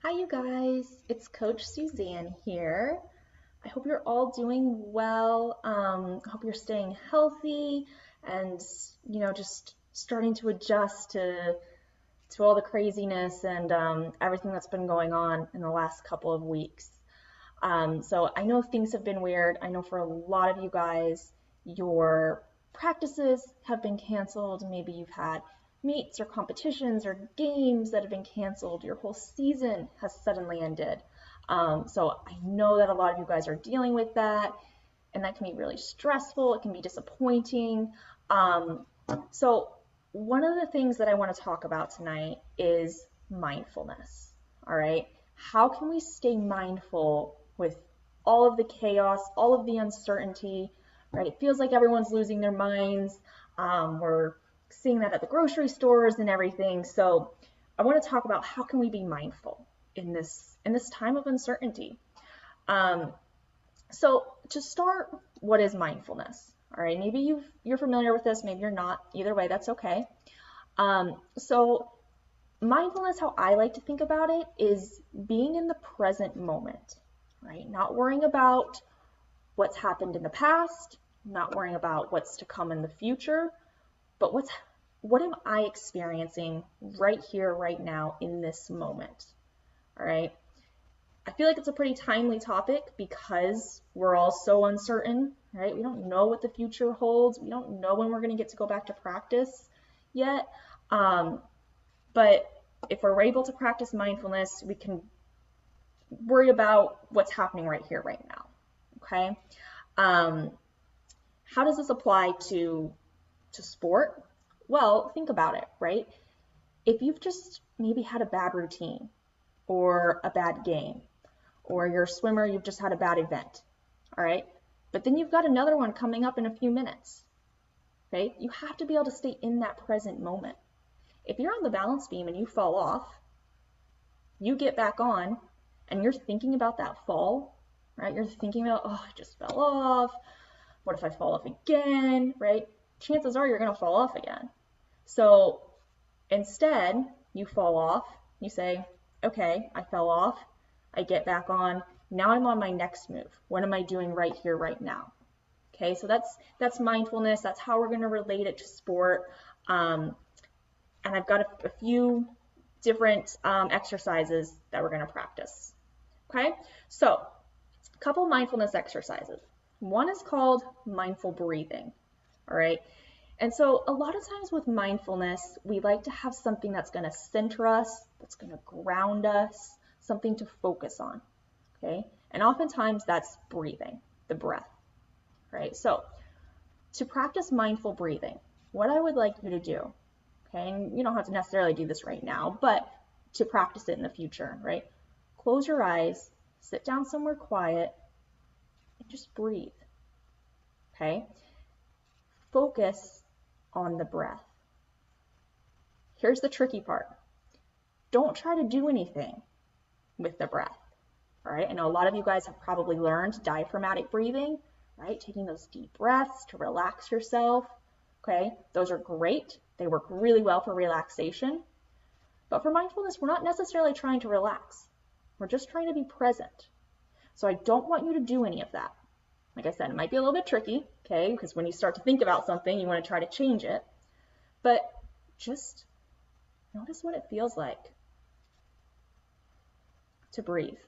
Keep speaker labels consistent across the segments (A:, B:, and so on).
A: Hi, you guys. It's Coach Suzanne here. I hope you're all doing well. I hope you're staying healthy and, just starting to adjust to all the craziness and everything that's been going on in the last couple of weeks. So I know things have been weird. I know for a lot of you guys, your practices have been canceled. Maybe you've had meets or competitions or games that have been canceled. Your whole season has suddenly ended. So I know that a lot of you guys are dealing with that, and that can be really stressful. It can be disappointing. So one of the things that I want to talk about tonight is mindfulness. All right. How can we stay mindful with all of the chaos, all of the uncertainty, right? It feels like everyone's losing their minds. We're seeing that at the grocery stores and everything. So I want to talk about how can we be mindful in this time of uncertainty. So to start, what is mindfulness? All right, maybe you're familiar with this, maybe you're not. Either way, that's okay. So mindfulness, how I like to think about it, is being in the present moment, right? Not worrying about what's happened in the past, not worrying about what's to come in the future, but what am I experiencing right here, right now, in this moment, all right? I feel like it's a pretty timely topic because we're all so uncertain, right? We don't know what the future holds. We don't know when we're going to get to go back to practice yet. But if we're able to practice mindfulness, we can worry about what's happening right here, right now. Okay. How does this apply to sport? Well, think about it, right? If you've just maybe had a bad routine or a bad game, or you're a swimmer, you've just had a bad event, all right? But then you've got another one coming up in a few minutes, right? You have to be able to stay in that present moment. If you're on the balance beam and you fall off, you get back on and you're thinking about that fall, right? You're thinking about, oh, I just fell off. What if I fall off again, right? Chances are you're going to fall off again. So instead, you fall off, you say, okay, I fell off, I get back on, now I'm on my next move. What am I doing right here, right now? Okay, so that's mindfulness. That's how we're going to relate it to sport. And I've got a few different exercises that we're going to practice. Okay, so a couple mindfulness exercises. One is called mindful breathing. All right. And so a lot of times with mindfulness, we like to have something that's going to center us, that's going to ground us, something to focus on, okay? And oftentimes that's breathing, the breath, right? So to practice mindful breathing, what I would like you to do, okay, and you don't have to necessarily do this right now, but to practice it in the future, right? Close your eyes, sit down somewhere quiet, and just breathe, okay? Focus on the breath. Here's the tricky part. Don't try to do anything with the breath. All right, I know a lot of you guys have probably learned diaphragmatic breathing, right? Taking those deep breaths to relax yourself. Okay, those are great. They work really well for relaxation. But for mindfulness, we're not necessarily trying to relax. We're just trying to be present. So I don't want you to do any of that. Like I said, it might be a little bit tricky, okay? Because when you start to think about something, you want to try to change it. But just notice what it feels like to breathe.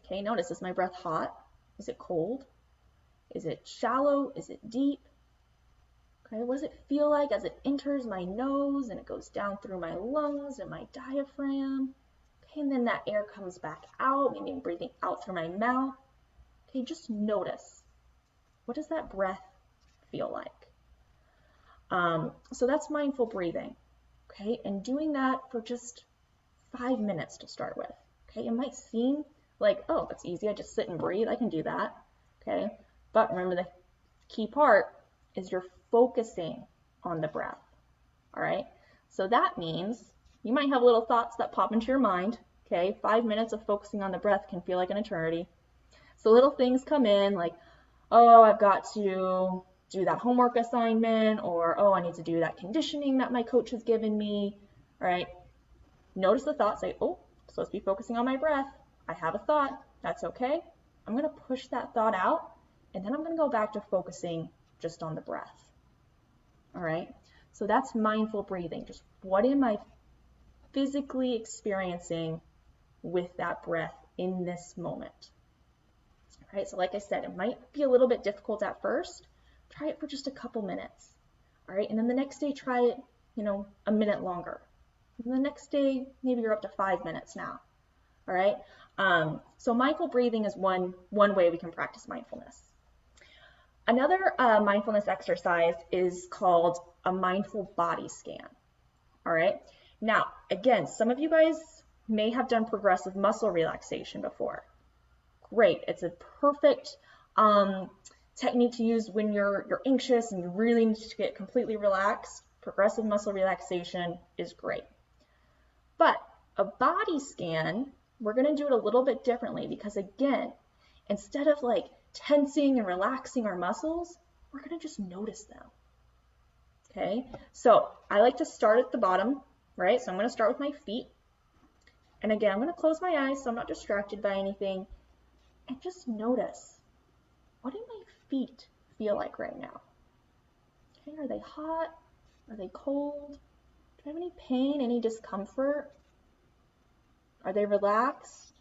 A: Okay, notice, is my breath hot? Is it cold? Is it shallow? Is it deep? Okay, what does it feel like as it enters my nose and it goes down through my lungs and my diaphragm? Okay, and then that air comes back out, maybe I'm breathing out through my mouth. Okay, just notice. What does that breath feel like? So that's mindful breathing. Okay, and doing that for just 5 minutes to start with. Okay, it might seem like, oh, that's easy. I just sit and breathe. I can do that. Okay, but remember the key part is you're focusing on the breath. All right, so that means you might have little thoughts that pop into your mind. Okay, 5 minutes of focusing on the breath can feel like an eternity. So little things come in like, oh, I've got to do that homework assignment, or oh, I need to do that conditioning that my coach has given me. All right, notice the thought, say, oh, supposed to be focusing on my breath. I have a thought. That's okay. I'm going to push that thought out, and then I'm going to go back to focusing just on the breath. All right? So that's mindful breathing. Just what am I physically experiencing with that breath in this moment? All right? So like I said, it might be a little bit difficult at first. Try it for just a couple minutes. All right? And then the next day, try it, a minute longer. And the next day, maybe you're up to 5 minutes now. All right? So mindful breathing is one way we can practice mindfulness. Another mindfulness exercise is called a mindful body scan. All right? Now, again, some of you guys may have done progressive muscle relaxation before. Great. It's a perfect technique to use when you're anxious and you really need to get completely relaxed. Progressive muscle relaxation is great. But a body scan, we're going to do it a little bit differently because, again, instead of like tensing and relaxing our muscles, we're going to just notice them. Okay? So I like to start at the bottom, right? So I'm going to start with my feet. And again, I'm going to close my eyes so I'm not distracted by anything. And just notice, what do my feet feel like right now? Okay, are they hot? Are they cold? Do I have any pain, any discomfort? Are they relaxed?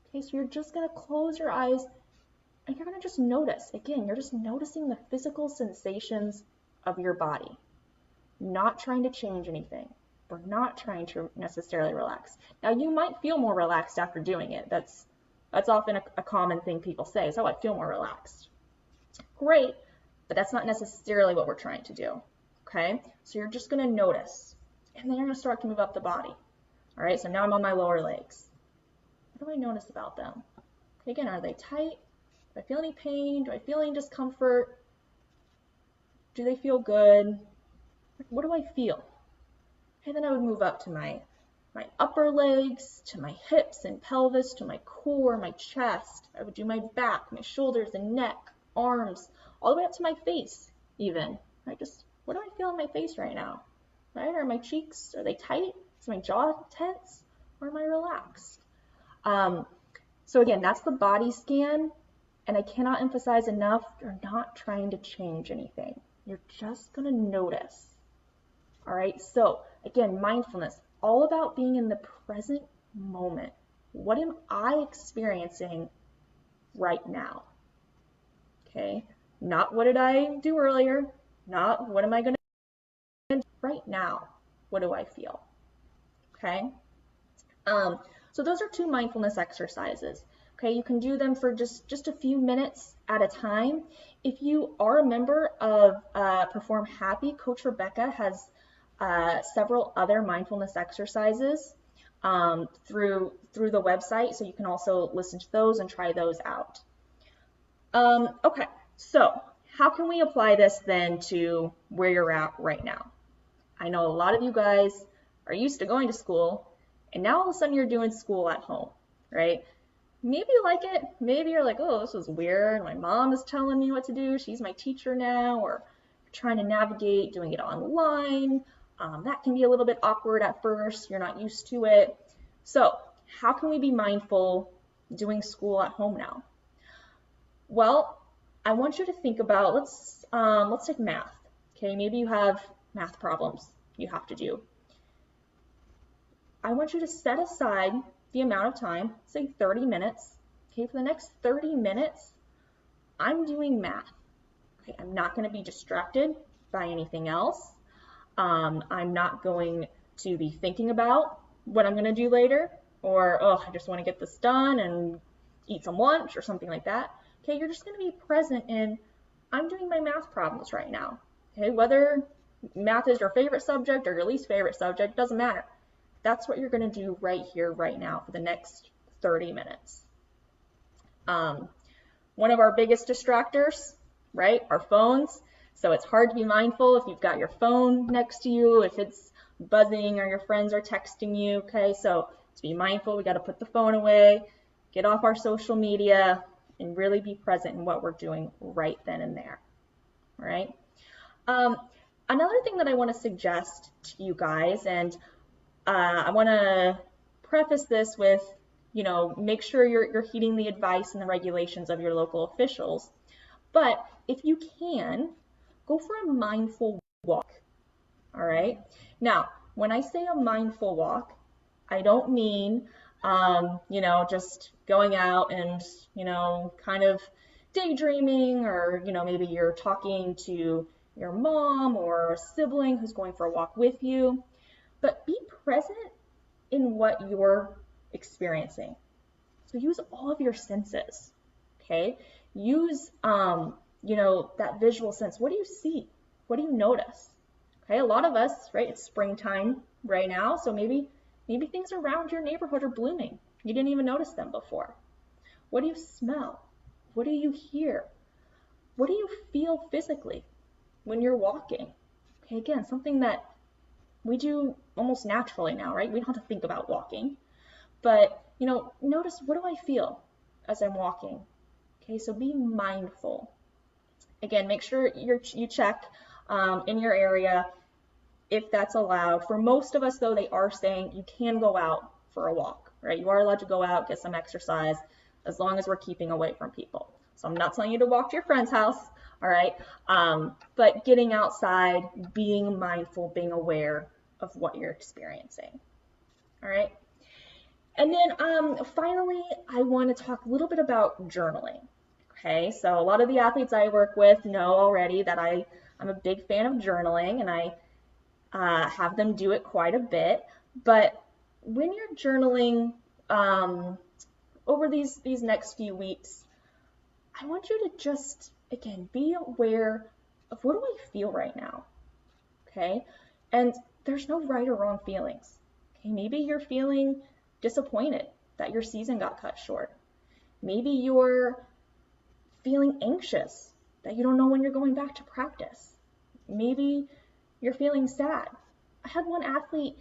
A: Okay, so you're just going to close your eyes and you're going to just notice. Again, you're just noticing the physical sensations of your body. Not trying to change anything. We're not trying to necessarily relax. Now, you might feel more relaxed after doing it. That's often a common thing people say is, oh, I feel more relaxed. Great, but that's not necessarily what we're trying to do. Okay, so you're just going to notice, and then you're going to start to move up the body. All right, so now I'm on my lower legs. What do I notice about them? Okay, again, are they tight? Do I feel any pain? Do I feel any discomfort? Do they feel good? What do I feel? Okay, then I would move up to my upper legs, to my hips and pelvis, to my core, my chest. I would do my back, my shoulders and neck, arms, all the way up to my face even. Right, just what do I feel in my face right now? Right, are my cheeks, are they tight? Is my jaw tense or am I relaxed? So again, that's the body scan, and I cannot emphasize enough, you're not trying to change anything. You're just going to notice. All right, so again, mindfulness, all about being in the present moment. What am I experiencing right now? Okay, not what did I do earlier, not what am I going to do right now. What do I feel? Okay, so those are 2 mindfulness exercises. Okay, you can do them for just a few minutes at a time. If you are a member of Perform Happy, Coach Rebecca has several other mindfulness exercises through the website, so you can also listen to those and try those out. Okay, so how can we apply this then to where you're at right now? I know a lot of you guys are used to going to school, and now all of a sudden you're doing school at home, right? Maybe you like it. Maybe you're like, oh, this is weird. My mom is telling me what to do. She's my teacher now. Or trying to navigate doing it online. That can be a little bit awkward at first. You're not used to it. So how can we be mindful doing school at home now? Well, I want you to think about, let's take math. Okay, maybe you have math problems you have to do. I want you to set aside the amount of time, say 30 minutes. Okay, for the next 30 minutes, I'm doing math. Okay, I'm not going to be distracted by anything else. I'm not going to be thinking about what I'm going to do later, or, oh, I just want to get this done and eat some lunch or something like that. Okay, you're just going to be present in, I'm doing my math problems right now. Okay, whether math is your favorite subject or your least favorite subject, doesn't matter. That's what you're going to do right here, right now for the next 30 minutes. One of our biggest distractors, right, are phones. So it's hard to be mindful if you've got your phone next to you, if it's buzzing or your friends are texting you, okay? So to be mindful, we got to put the phone away, get off our social media, and really be present in what we're doing right then and there, all right? Another thing that I want to suggest to you guys, and I want to preface this with, make sure you're heeding the advice and the regulations of your local officials. But if you can, go for a mindful walk. All right. Now, when I say a mindful walk, I don't mean, just going out and, kind of daydreaming, or, maybe you're talking to your mom or a sibling who's going for a walk with you, but be present in what you're experiencing. So use all of your senses, okay? Use, that visual sense. What do you see? What do you notice? Okay, a lot of us, right, it's springtime right now, so maybe things around your neighborhood are blooming. You didn't even notice them before. What do you smell? What do you hear? What do you feel physically when you're walking? Okay, again, something that we do almost naturally now, right? We don't have to think about walking. But, notice, what do I feel as I'm walking? Okay, so be mindful. Again, make sure you check in your area if that's allowed. For most of us, though, they are saying you can go out for a walk, right? You are allowed to go out, get some exercise, as long as we're keeping away from people. So I'm not telling you to walk to your friend's house, all right? But getting outside, being mindful, being aware of what you're experiencing, all right? And then finally, I want to talk a little bit about journaling. Okay, so a lot of the athletes I work with know already that I'm a big fan of journaling, and I have them do it quite a bit. But when you're journaling over these next few weeks, I want you to just, again, be aware of what do I feel right now, okay? And there's no right or wrong feelings, okay? Maybe you're feeling disappointed that your season got cut short. Maybe you're feeling anxious that you don't know when you're going back to practice. Maybe you're feeling sad. I had one athlete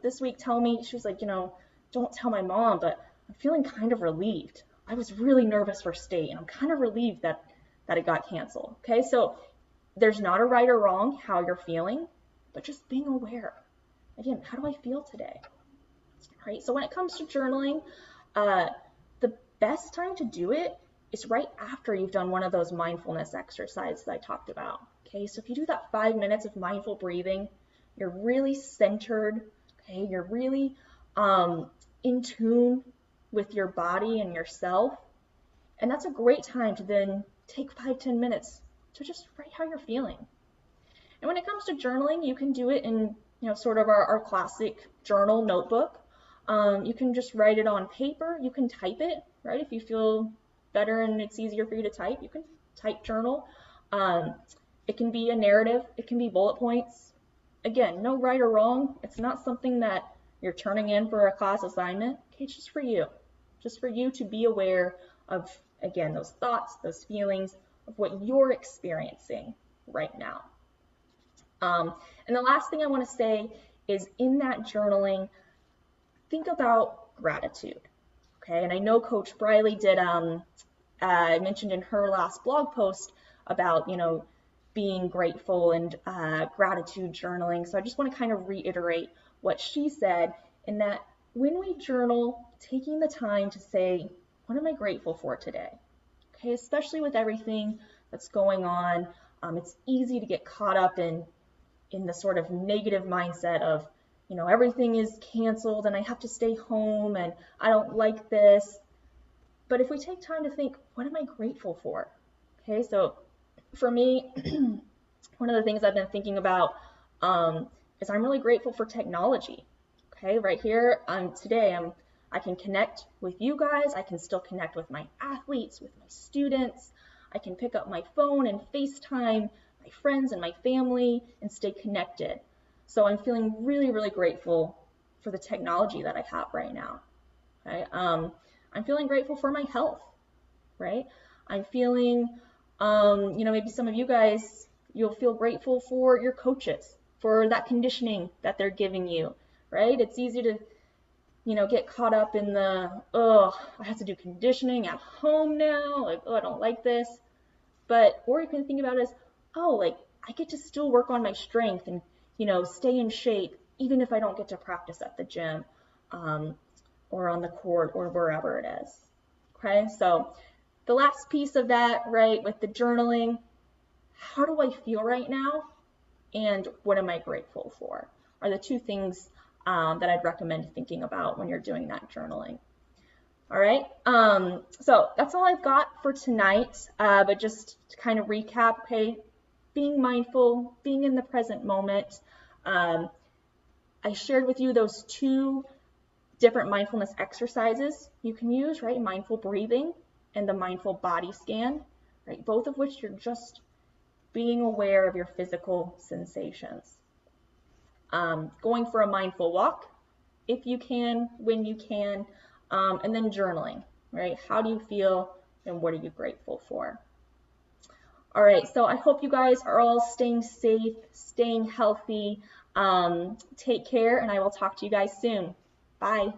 A: this week tell me, she was like, don't tell my mom, but I'm feeling kind of relieved. I was really nervous for state, and I'm kind of relieved that it got canceled. Okay, so there's not a right or wrong how you're feeling, but just being aware. Again, how do I feel today? Right, so when it comes to journaling, the best time to do it is right after you've done one of those mindfulness exercises I talked about. Okay, so if you do that 5 minutes of mindful breathing, you're really centered, okay, you're really in tune with your body and yourself, and that's a great time to then take 5-10 minutes to just write how you're feeling. And when it comes to journaling, you can do it in sort of our classic journal notebook. You can just write it on paper. You can type it, right? If you feel better and it's easier for you to type, you can type journal. It can be a narrative. It can be bullet points. Again, no right or wrong. It's not something that you're turning in for a class assignment. Okay, it's just for you. Just for you to be aware of, again, those thoughts, those feelings of what you're experiencing right now. And the last thing I want to say is in that journaling, think about gratitude. Okay, and I know Coach Briley did, mentioned in her last blog post about, being grateful and gratitude journaling. So I just want to kind of reiterate what she said in that when we journal, taking the time to say, what am I grateful for today? Okay, especially with everything that's going on, it's easy to get caught up in the sort of negative mindset of, everything is canceled and I have to stay home and I don't like this. But if we take time to think, what am I grateful for? Okay, so for me, one of the things I've been thinking about is I'm really grateful for technology. Okay, right here, today I can connect with you guys. I can still connect with my athletes, with my students. I can pick up my phone and FaceTime my friends and my family and stay connected. So I'm feeling really, really grateful for the technology that I have right now. Okay? I'm feeling grateful for my health, right? I'm feeling, maybe some of you guys, you'll feel grateful for your coaches, for that conditioning that they're giving you, right? It's easy to, get caught up in the, I have to do conditioning at home now, like, I don't like this. Or you can think about it as, I get to still work on my strength and, stay in shape, even if I don't get to practice at the gym. or on the court or wherever it is. Okay, so the last piece of that, right, with the journaling, how do I feel right now? And what am I grateful for? Are the two things that I'd recommend thinking about when you're doing that journaling. All right, so that's all I've got for tonight, but just to kind of recap, okay, being mindful, being in the present moment. I shared with you those two different mindfulness exercises you can use, right? Mindful breathing and the mindful body scan, right? Both of which you're just being aware of your physical sensations. Going for a mindful walk, if you can, when you can, and then journaling, right? How do you feel and what are you grateful for? All right, so I hope you guys are all staying safe, staying healthy. Take care, and I will talk to you guys soon. Bye.